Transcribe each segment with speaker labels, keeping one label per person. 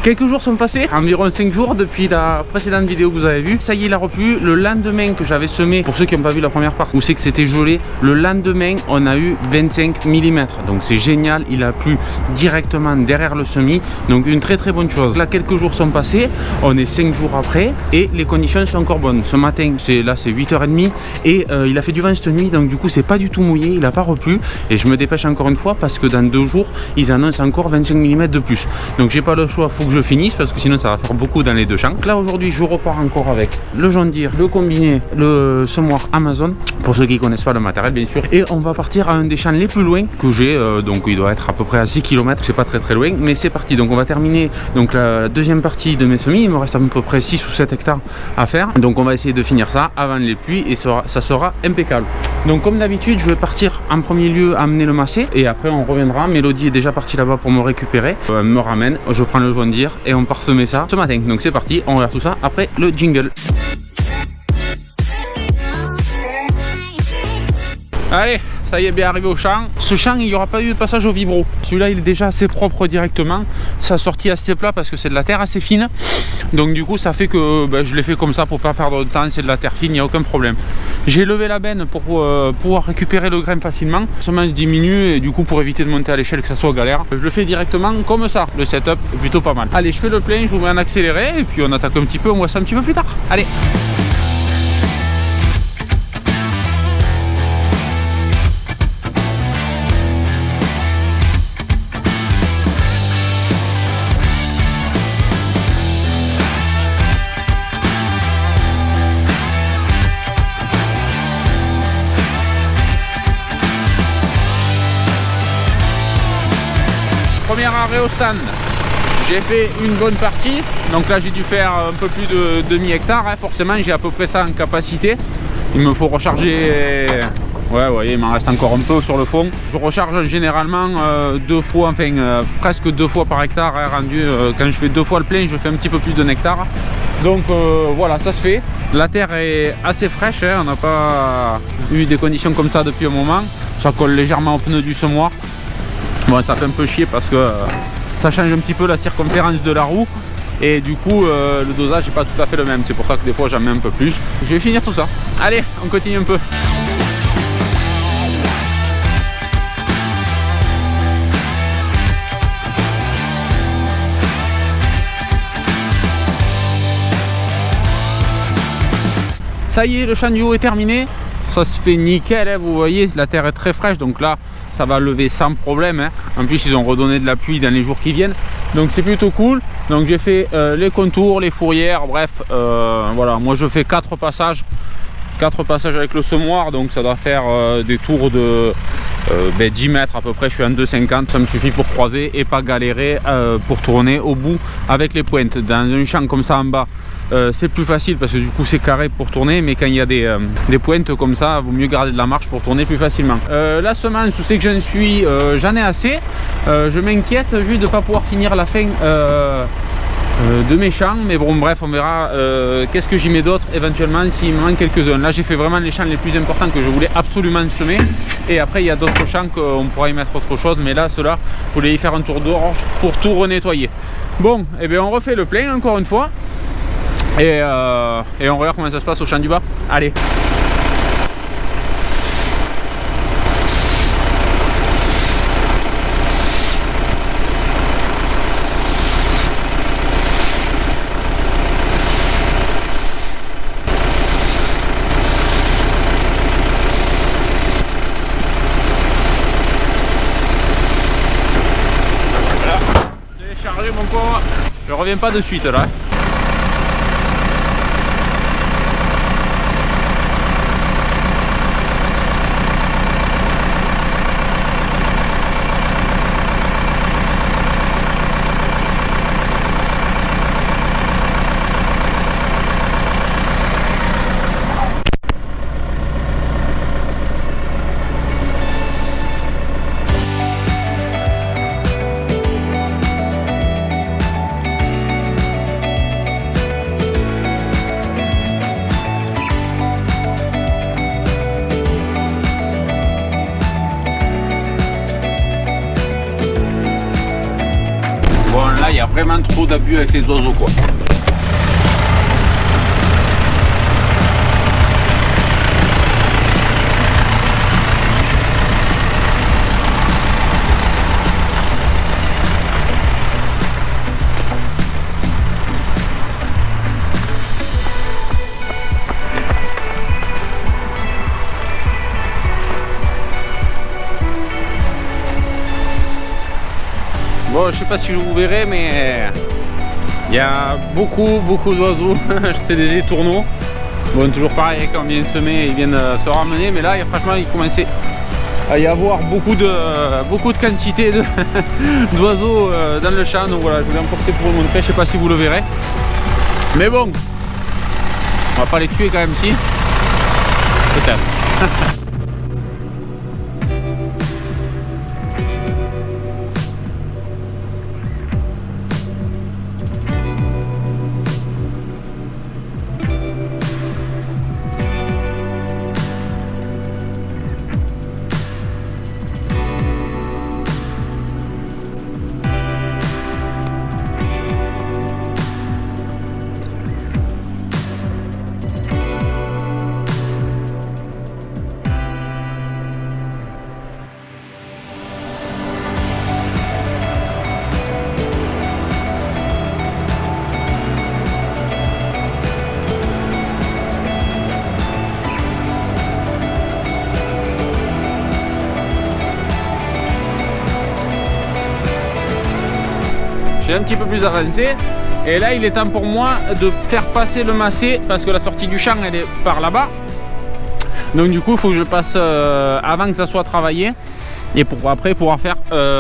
Speaker 1: Quelques jours sont passés, environ 5 jours depuis la précédente vidéo que vous avez vue. Ça y est, il a replu. Le lendemain que j'avais semé, pour ceux qui n'ont pas vu la première partie, où c'est que c'était gelé, le lendemain on a eu 25 mm. Donc c'est génial, il a plu directement derrière le semis. Donc une très bonne chose. Là quelques jours sont passés, on est 5 jours après et les conditions sont encore bonnes. Ce matin c'est 8h30 et il a fait du vent cette nuit, donc du coup c'est pas du tout mouillé, il a pas replu. Et je me dépêche encore une fois parce que dans 2 jours ils annoncent encore 25 mm de plus. Donc j'ai pas le choix, faut que je finisse parce que sinon ça va faire beaucoup dans les deux champs. Donc là aujourd'hui je repars encore avec le John Deere, le combiné, le semoir Amazon, pour ceux qui connaissent pas le matériel bien sûr. Et on va partir à un des champs les plus loin que j'ai, donc il doit être à peu près à 6 km, c'est pas très loin, mais c'est parti. Donc on va terminer donc la deuxième partie de mes semis, il me reste à peu près 6 ou 7 hectares à faire. Donc on va essayer de finir ça avant les pluies et ça sera impeccable. Donc comme d'habitude je vais partir en premier lieu amener le massé et après on reviendra. Mélodie est déjà partie là-bas pour me récupérer, elle me ramène, je prends le John Deere et on part semer ça ce matin. Donc c'est parti, on regarde tout ça après le jingle. Allez, ça y est, bien arrivé au champ. Ce champ, il n'y aura pas eu de passage au vibro. Celui-là, il est déjà assez propre directement. Ça sortit assez plat parce que c'est de la terre assez fine. Donc du coup, ça fait que je l'ai fait comme ça pour pas perdre de temps. C'est de la terre fine, il n'y a aucun problème. J'ai levé la benne pour pouvoir récupérer le grain facilement. La semence diminue et du coup, pour éviter de monter à l'échelle que ça soit galère, je le fais directement comme ça. Le setup est plutôt pas mal. Allez, je fais le plein, je vous mets en accéléré et puis on attaque un petit peu. On voit ça un petit peu plus tard. Allez. Premier arrêt au stand, j'ai fait une bonne partie, donc là j'ai dû faire un peu plus de demi-hectare, hein. Forcément j'ai à peu près ça en capacité, il me faut recharger, ouais vous voyez il m'en reste encore un peu sur le fond. Je recharge généralement 2 fois, enfin presque 2 fois par hectare, hein, rendu, quand je fais 2 fois le plein je fais un petit peu plus d'un hectare, donc voilà ça se fait. La terre est assez fraîche, hein. On n'a pas eu des conditions comme ça depuis un moment, ça colle légèrement au pneu du semoir. Bon, ça fait un peu chier parce que ça change un petit peu la circonférence de la roue et du coup le dosage n'est pas tout à fait le même, c'est pour ça que des fois j'en mets un peu plus. Je vais finir tout ça. Allez, on continue un peu. Ça y est, le champ du haut est terminé. Ça se fait nickel, hein, vous voyez, la terre est très fraîche, donc là ça va lever sans problème, hein. En plus ils ont redonné de la pluie dans les jours qui viennent, donc c'est plutôt cool. Donc j'ai fait les contours, les fourrières, bref, voilà, moi je fais 4 passages avec le semoir, donc ça doit faire des tours de 10 mètres à peu près. Je suis en 2,50, ça me suffit pour croiser et pas galérer pour tourner au bout avec les pointes. Dans un champ comme ça en bas, c'est plus facile parce que du coup c'est carré pour tourner, mais quand il y a des pointes comme ça, il vaut mieux garder de la marche pour tourner plus facilement. La semence, où c'est que j'en ai assez. Je m'inquiète juste de ne pas pouvoir finir la fin de mes champs, mais bon bref on verra qu'est-ce que j'y mets d'autre éventuellement s'il me manque quelques-uns. Là j'ai fait vraiment les champs les plus importants que je voulais absolument semer, et après il y a d'autres champs qu'on pourra y mettre autre chose, mais là ceux-là je voulais y faire un tour d'orge pour tout renettoyer. Bon, et bien on refait le plein encore une fois et on regarde comment ça se passe au champ du bas. Allez. Mon pauvre, je reviens pas de suite là. vraiment trop d'abus avec les oiseaux quoi. Bon, je sais pas si vous verrez, mais il y a beaucoup d'oiseaux. C'est des étourneaux. Bon, toujours pareil, quand ils viennent semer, ils viennent se ramener. Mais là, franchement, il commençait à y avoir beaucoup de quantité d'oiseaux dans le champ. Donc voilà, je voulais en porter pour vous montrer. Je sais pas si vous le verrez. Mais bon, on va pas les tuer quand même, si. Peut-être. J'ai un petit peu plus avancé et là il est temps pour moi de faire passer le macé parce que la sortie du champ elle est par là-bas, donc du coup il faut que je passe avant que ça soit travaillé et pour après pouvoir faire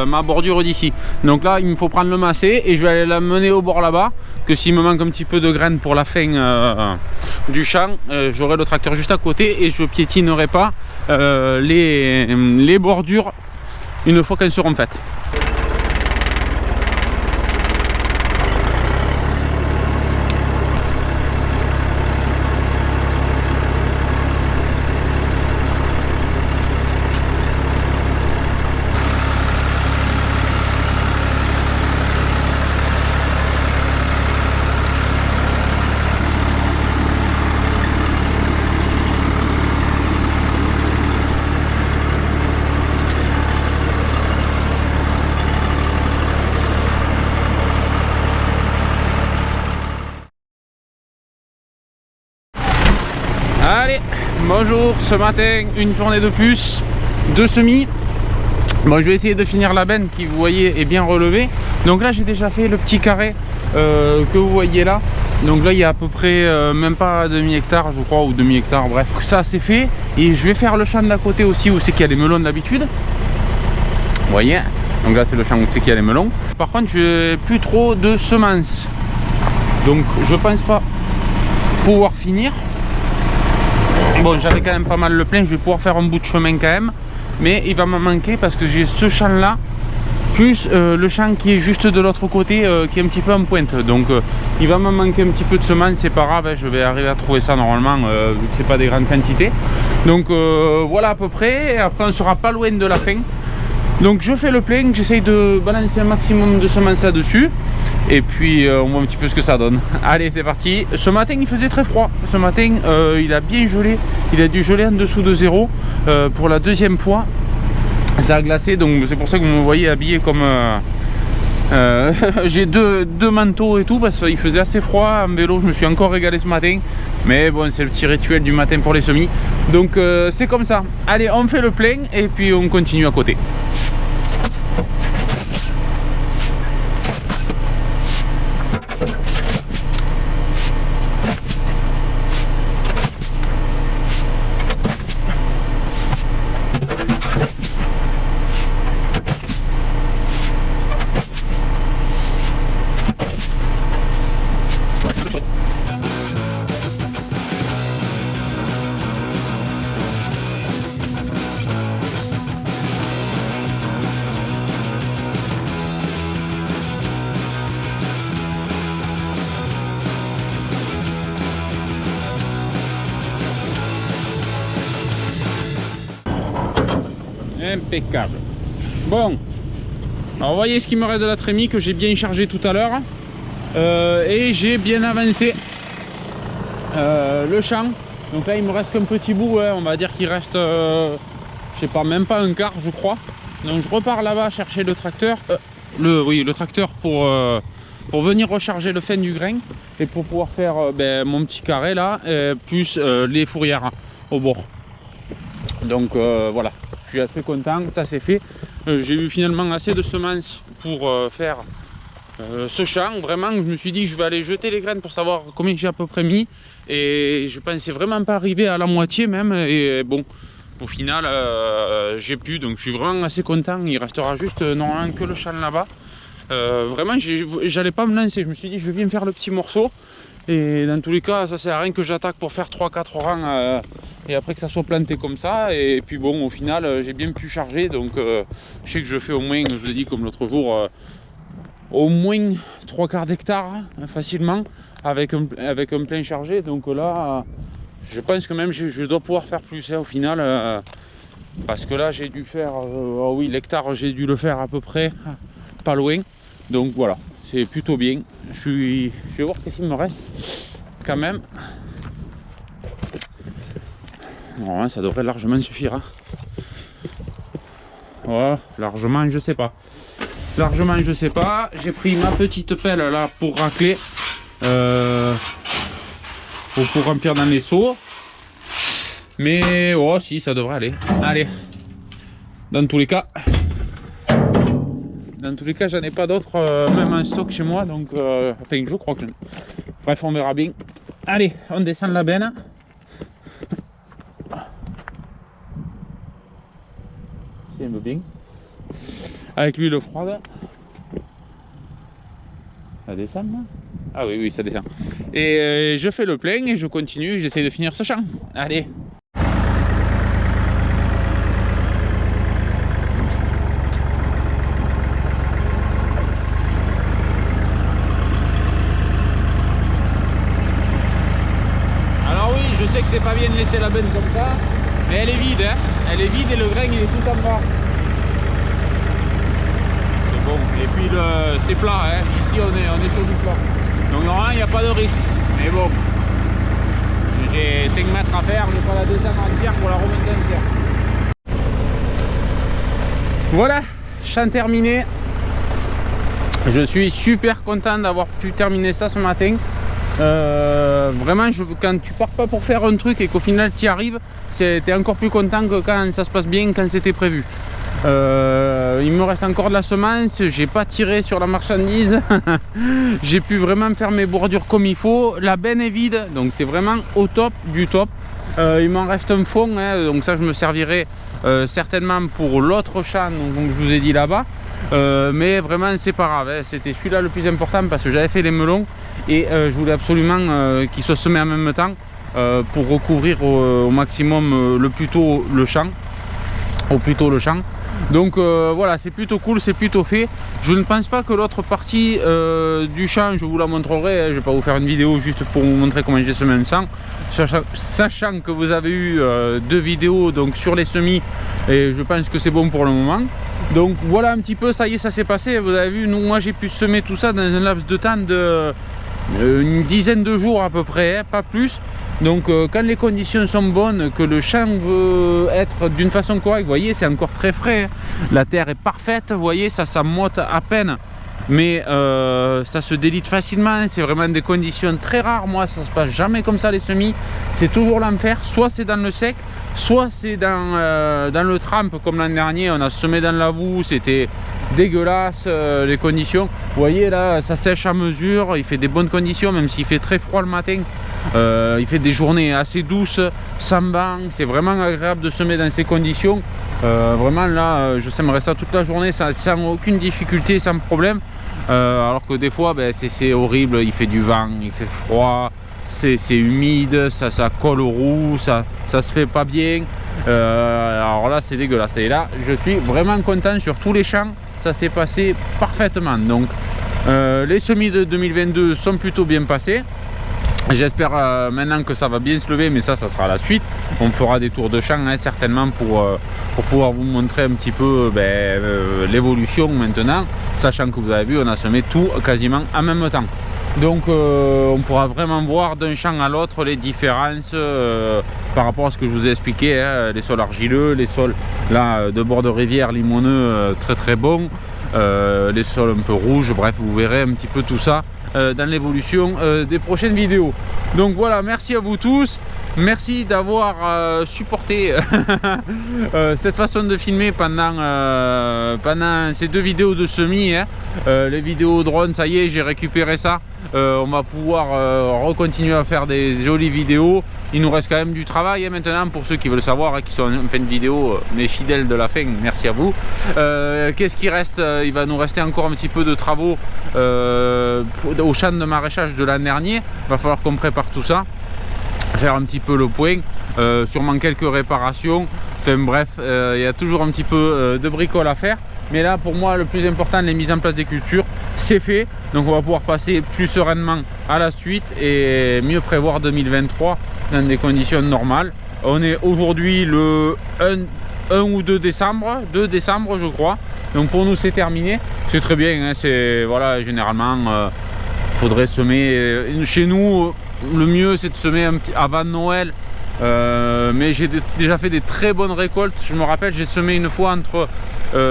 Speaker 1: ma bordure d'ici. Donc là il me faut prendre le macé et je vais aller la mener au bord là-bas, que s'il me manque un petit peu de graines pour la fin du champ, j'aurai le tracteur juste à côté et je piétinerai pas les bordures une fois qu'elles seront faites. Allez, bonjour, ce matin une journée de plus de semis. Bon, je vais essayer de finir la benne qui, vous voyez, est bien relevée. Donc là j'ai déjà fait le petit carré que vous voyez là. Donc là il y a à peu près même pas demi-hectare je crois, ou demi-hectare, bref. Ça c'est fait et je vais faire le champ d'à côté aussi où c'est qu'il y a les melons d'habitude. Vous voyez, donc là c'est le champ où c'est qu'il y a les melons. Par contre je n'ai plus trop de semences. Donc je pense pas pouvoir finir. Bon, j'avais quand même pas mal le plein, je vais pouvoir faire un bout de chemin quand même, mais il va me manquer parce que j'ai ce champ là plus le champ qui est juste de l'autre côté qui est un petit peu en pointe, donc il va me manquer un petit peu de semences, c'est pas grave, hein, je vais arriver à trouver ça normalement vu que c'est pas des grandes quantités. Donc voilà à peu près, et après on sera pas loin de la fin. Donc je fais le plein, j'essaye de balancer un maximum de semences là-dessus. Et puis on voit un petit peu ce que ça donne. Allez, c'est parti. Ce matin il faisait très froid. Ce matin il a bien gelé. Il a dû geler en dessous de zéro pour la deuxième fois. Ça a glacé, donc c'est pour ça que vous me voyez habillé comme... j'ai deux manteaux et tout parce qu'il faisait assez froid. En vélo je me suis encore régalé ce matin. Mais bon, c'est le petit rituel du matin pour les semis. Donc c'est comme ça. Allez, on fait le plein et puis on continue à côté. Impeccable. Bon, Alors vous voyez ce qui me reste de la trémie que j'ai bien chargé tout à l'heure. Et j'ai bien avancé le champ. Donc là il me reste qu'un petit bout, hein. On va dire qu'il reste je sais pas, même pas un quart je crois. Donc je repars là-bas chercher le tracteur, le tracteur pour venir recharger le fin du grain et pour pouvoir faire mon petit carré là, plus les fourrières au bord. Donc voilà, je suis assez content, ça c'est fait. J'ai eu finalement assez de semences pour faire ce champ. Vraiment, je me suis dit je vais aller jeter les graines pour savoir combien j'ai à peu près mis, et je pensais vraiment pas arriver à la moitié même, et bon, au final j'ai pu, donc je suis vraiment assez content. Il restera juste normalement que le champ là-bas. Vraiment j'allais pas me lancer, je me suis dit je vais bien faire le petit morceau, et dans tous les cas ça sert à rien que j'attaque pour faire 3-4 rangs et après que ça soit planté comme ça. Et puis bon, au final j'ai bien pu charger, donc je sais que je fais au moins, je vous ai dit comme l'autre jour, au moins 3/4 d'hectare facilement avec un plein chargé. Donc là je pense que même je dois pouvoir faire plus au final, parce que là j'ai dû faire oh oui, l'hectare j'ai dû le faire à peu près pas loin. Donc voilà, c'est plutôt bien. Je vais voir qu'est-ce qu'il me reste quand même. Normalement ça devrait largement suffire, hein. Voilà, largement je sais pas. Largement je sais pas. J'ai pris ma petite pelle là pour racler, pour remplir dans les seaux. Mais oh si, ça devrait aller. Allez, dans tous les cas j'en ai pas d'autres même en stock chez moi, donc enfin je crois que bref, on verra bien. Allez, on descend la benne. C'est un peu bien avec l'huile froide. Ça descend là? Ah oui oui, ça descend. Et je fais le plein et je continue, j'essaie de finir ce champ. Allez. Je sais que c'est pas bien de laisser la benne comme ça, mais elle est vide, hein. Elle est vide et le grain il est tout en bas. C'est bon, et puis c'est plat, hein. Ici on est sur du plat. Donc normalement il n'y a pas de risque. Mais bon, j'ai 5 mètres à faire, je vais pas la descendre entière pour la remonter entière. Voilà, champ terminé. Je suis super content d'avoir pu terminer ça ce matin. Vraiment, quand tu pars pas pour faire un truc et qu'au final tu y arrives, t'es encore plus content que quand ça se passe bien, quand c'était prévu. Il me reste encore de la semence, j'ai pas tiré sur la marchandise. J'ai pu vraiment faire mes bordures comme il faut. La benne est vide, donc c'est vraiment au top du top. Il m'en reste un fond, hein, donc ça je me servirai certainement pour l'autre champ, donc je vous ai dit là-bas. Mais vraiment c'est pas grave, hein. C'était celui-là le plus important parce que j'avais fait les melons et je voulais absolument qu'ils soient semés en même temps pour recouvrir au maximum le plus tôt le champ. Donc voilà, c'est plutôt cool, c'est plutôt fait. Je ne pense pas que l'autre partie du champ, je vous la montrerai, hein. Je vais pas vous faire une vidéo juste pour vous montrer comment j'ai semé un champ, sachant que vous avez eu 2 vidéos donc sur les semis, et je pense que c'est bon pour le moment. Donc voilà un petit peu, ça y est, ça s'est passé. Vous avez vu, moi j'ai pu semer tout ça dans un laps de temps de une dizaine de jours à peu près, hein, pas plus. Donc quand les conditions sont bonnes, que le champ veut être d'une façon correcte, vous voyez, c'est encore très frais, hein. La terre est parfaite, vous voyez, ça motte à peine, mais ça se délite facilement. C'est vraiment des conditions très rares. Moi ça se passe jamais comme ça les semis, c'est toujours l'enfer. Soit c'est dans le sec, soit c'est dans le trempe comme l'an dernier. On a semé dans la boue, c'était dégueulasse les conditions. Vous voyez là, ça sèche à mesure, il fait des bonnes conditions même s'il fait très froid le matin. Il fait des journées assez douces, sans vent, c'est vraiment agréable de semer dans ces conditions. Vraiment là, je sèmerais ça toute la journée sans aucune difficulté, sans problème. Alors que des fois c'est horrible, il fait du vent, il fait froid, c'est humide, ça colle aux roues, ça se fait pas bien. Alors là c'est dégueulasse, et là je suis vraiment content sur tous les champs, ça s'est passé parfaitement. Donc les semis de 2022 sont plutôt bien passés. J'espère maintenant que ça va bien se lever, mais ça sera la suite. On fera des tours de champ certainement pour pouvoir vous montrer un petit peu l'évolution maintenant, sachant que vous avez vu, on a semé tout quasiment en même temps. Donc on pourra vraiment voir d'un champ à l'autre les différences par rapport à ce que je vous ai expliqué, hein, les sols argileux, les sols là de bord de rivière limoneux très très bons, les sols un peu rouges, bref vous verrez un petit peu tout ça dans l'évolution des prochaines vidéos. Donc voilà, merci à vous tous, merci d'avoir supporté cette façon de filmer pendant ces 2 vidéos de semis, hein. Les vidéos drone, ça y est, j'ai récupéré ça. On va pouvoir recontinuer à faire des jolies vidéos. Il nous reste quand même du travail maintenant pour ceux qui veulent savoir et qui sont en fin de vidéo, mes fidèles de la fin, merci à vous. Qu'est-ce qui reste? Il va nous rester encore un petit peu de travaux au champ de maraîchage de l'an dernier. Il va falloir qu'on prépare tout ça, faire un petit peu le point, sûrement quelques réparations, enfin bref, il y a toujours un petit peu de bricole à faire. Mais là pour moi le plus important, les mises en place des cultures, c'est fait. Donc on va pouvoir passer plus sereinement à la suite et mieux prévoir 2023 dans des conditions normales. On est aujourd'hui le 1 ou 2 décembre, 2 décembre je crois. Donc pour nous c'est terminé, c'est très bien, hein, c'est voilà, généralement faudrait semer chez nous, le mieux c'est de semer avant Noël. Mais j'ai déjà fait des très bonnes récoltes. Je me rappelle, j'ai semé une fois entre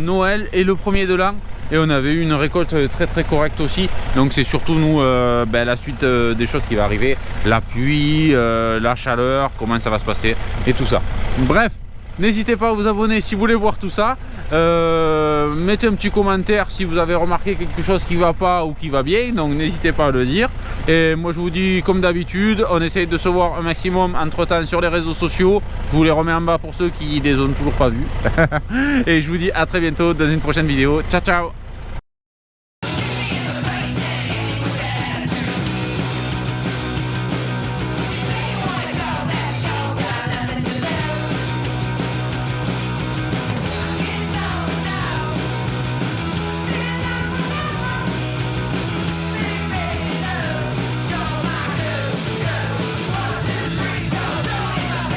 Speaker 1: Noël et le 1er de l'an et on avait eu une récolte très très correcte aussi. Donc c'est surtout nous la suite des choses qui va arriver, la pluie, la chaleur, comment ça va se passer et tout ça. Bref, n'hésitez pas à vous abonner si vous voulez voir tout ça. Mettez un petit commentaire si vous avez remarqué quelque chose qui va pas ou qui va bien, donc n'hésitez pas à le dire. Et moi je vous dis comme d'habitude, on essaye de se voir un maximum entre temps sur les réseaux sociaux. Je vous les remets en bas pour ceux qui les ont toujours pas vus. Et je vous dis à très bientôt dans une prochaine vidéo. Ciao ciao.